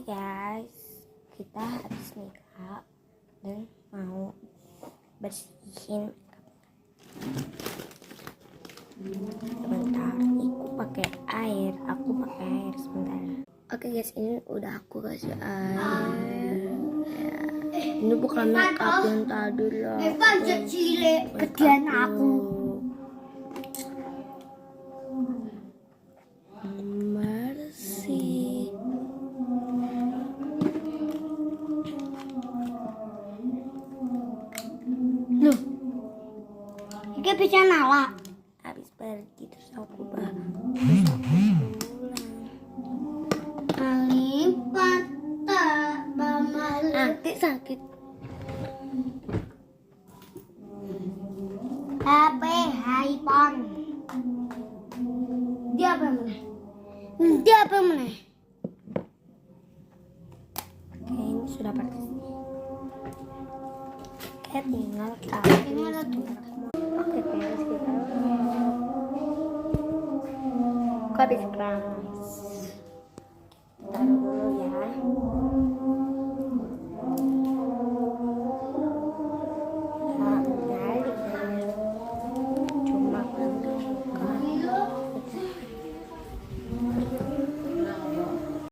guys, kita habis makeup dan mau bersihin sebentar. Aku pakai air sebentar. Oke guys, ini udah aku kasih air ya. Ini bukan makeup yang tadi loh. Kerjaan aku. Bersih. Loh, ini bisa nyala. Habis pergi terus aku pulang. Alipat bamal. Nanti sakit. HP iPhone. Dia apa mana? Oke, ini sudah bersih. Oke, tinggal kita Oke guys, kita habis kerang.